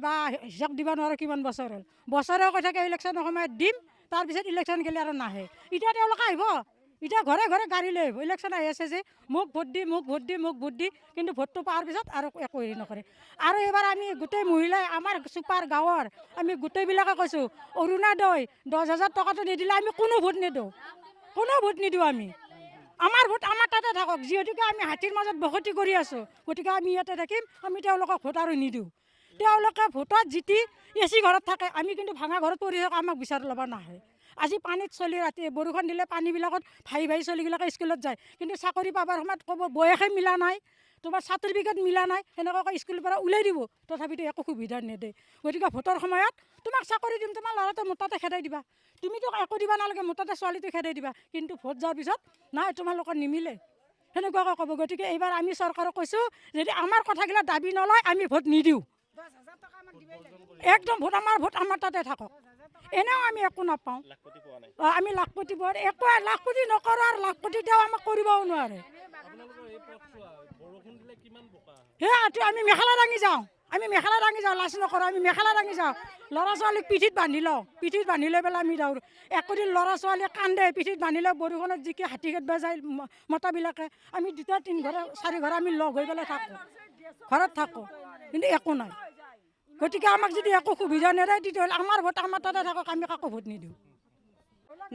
বা হিচাপ দিব নোৱাৰে কিমান বছৰ হ'ল বছৰে কৈ থাকে ইলেকশ্যনৰ সময়ত দিম তাৰপিছত ইলেকশ্যন গেলে আৰু নাহে এতিয়া তেওঁলোকে আহিব এতিয়া ঘৰে ঘৰে গাড়ী লৈ আহিব ইলেকশ্যন আহি আছে যে মোক ভোট দি মোক ভোট দি মোক ভোট দি কিন্তু ভোটটো পোৱাৰ পিছত আৰু একো হেৰি নকৰে আৰু এইবাৰ আমি গোটেই মহিলাই আমাৰ চুপাৰ গাঁৱৰ আমি গোটেইবিলাকে কৈছোঁ অৰুণোদয় 10,000 টকাটো নিদিলে আমি কোনো ভোট নিদিওঁ আমি আমাৰ ভোট আমাৰ তাতে থাকক যিহেতুকে আমি হাতীৰ মাজত বসতি কৰি আছোঁ গতিকে আমি ইয়াতে থাকিম আমি তেওঁলোকক ভোট আৰু নিদিওঁ তেওঁলোকে ভোটত জিতি এচি ঘৰত থাকে আমি কিন্তু ভাঙা ঘৰত পৰি থাকোঁ আমাক বিচাৰ ল'ব নাহে আজি পানীত চলি ৰাতি বৰষুণ দিলে পানীবিলাকত ভাই চলিবিলাকে স্কুলত যায় কিন্তু চাকৰি পাবৰ সময়ত ক'ব বয়সে মিলা নাই তোমাৰ চাৰ্টিফিকেট মিলা নাই সেনেকুৱাকৈ স্কুলৰ পৰা ওলাই দিব তথাপিতো একো সুবিধা নিদিয়ে গতিকে ভোটৰ সময়ত তোমাক চাকৰি দিম তোমাৰ ল'ৰাটো মোৰ তাতে খেদাই দিবা তুমিতো একো দিবা নালাগে মোৰ তাতে ছোৱালীটো খেদাই দিবা কিন্তু ভোট যোৱাৰ পিছত নাই তোমালোকৰ নিমিলে সেনেকুৱাকৈ ক'ব গতিকে এইবাৰ আমি চৰকাৰক কৈছোঁ যদি আমাৰ কথাগিলা দাবী নলয় আমি ভোট নিদিওঁ একদম ভোট আমাৰ তাতে থাকক এনেও আমি একো নাপাওঁ আমি লাখপতি পোৱা একো লাখপতি নকৰোঁ আৰু লাখপতি তেওঁ আমাক কৰিবও নোৱাৰে সেয়াটো আমি মেখেলা দাঙি যাওঁ লাজ নকৰোঁ আমি মেখেলা দাঙি যাওঁ ল'ৰা ছোৱালীক পিঠিত বান্ধি লৈ পেলাই আমি যাওঁ একোদিন ল'ৰা ছোৱালীয়ে কান্দে পিঠিত বান্ধি লৈ বৰষুণত যিকি হাতী খেদবা যায় মতাবিলাকে আমি 2-3 ঘৰ 4 ঘৰ আমি লগ হৈ পেলাই ঘৰত থাকোঁ কিন্তু একো নাই গতিকে আমাক যদি একো সুবিধা নেদায় তেতিয়াহ'লে আমাৰ ভোট আমাৰ তাতে থাকক আমি কাকো ভোট নিদিওঁ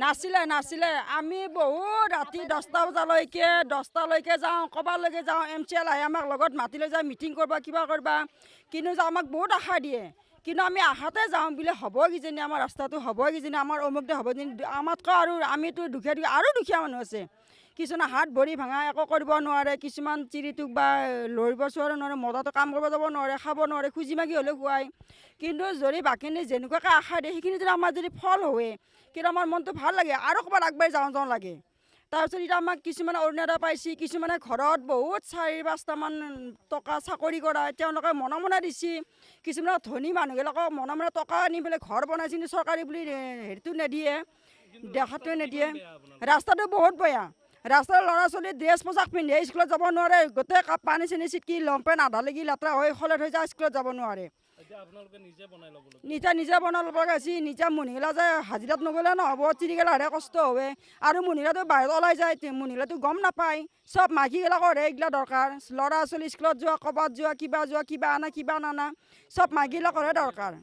নাছিলে আমি বহুত ৰাতি 10টা বজালৈকে যাওঁ ক'বালৈকে যাওঁ MCL আহে আমাক লগত মাতি লৈ যায় মিটিং কৰিব কিবা কৰবা কিন্তু আমাক বহুত আশা দিয়ে কিন্তু আমি আশাতে যাওঁ বোলে হ'ব কিজানি আমাৰ ৰাস্তাটো হ'ব কিজানি আমাৰ অমুকতে হ'ব কিজানি আমাতকৈ আৰু আমিতো দুখীয়া আৰু দুখীয়া মানুহ আছে কিছুমান হাত ভৰি ভাঙা একো কৰিব নোৱাৰে কিছুমান চিৰিটোক বা লৰিব চৰিব নোৱাৰে মদাটো কাম কৰিব যাব নোৱাৰে খাব নোৱাৰে খুজি মাগি হ'লেও খুৱায় কিন্তু যদি বাকীখিনি যেনেকুৱাকৈ আশা দিয়ে সেইখিনি যদি আমাৰ যদি ফল হয় কিন্তু আমাৰ মনটো ভাল লাগে আৰু ক'ৰবাত আগবাঢ়ি যাওঁ লাগে তাৰপিছত এতিয়া আমাক কিছুমানে অৰুণোদয় পাইছে কিছুমানে ঘৰত বহুত 4-5টামান টকা চাকৰি কৰা তেওঁলোকে মনে দিছে কিছুমানে ধনী মানুহবিলাকক মনে টকা আনি পেলাই ঘৰ বনাইছে কিন্তু চৰকাৰী বুলি হেৰিটো নিদিয়ে দেখাটোৱে নিদিয়ে ৰাস্তাটো বহুত বেয়া ৰাস্তাৰ ল'ৰা ছোৱালী ড্ৰেছ পোছাক পিন্ধি স্কুলত যাব নোৱাৰে গোটেই পানী চানী ছিটকি লংপেণ্ট আধা লাগি লেতেৰা হৈ খলে থৈ যায় স্কুলত যাব নোৱাৰে নিজে বনাই ল'ব গৈছে নিজে মহিলা যায় হাজিৰাত নগ'লে নহ'ব তিৰিগেলাহে কষ্ট হয় আৰু মহিলাটো বাহিৰত ওলাই যায় মহিলাটো গম নাপায় চব মাইকীগিলাকৰহে এইগিলা দৰকাৰ ল'ৰা ছোৱালী স্কুলত যোৱা ক'ৰবাত যোৱা কিবা আনা চব মাইকীগিলাকৰহে দৰকাৰ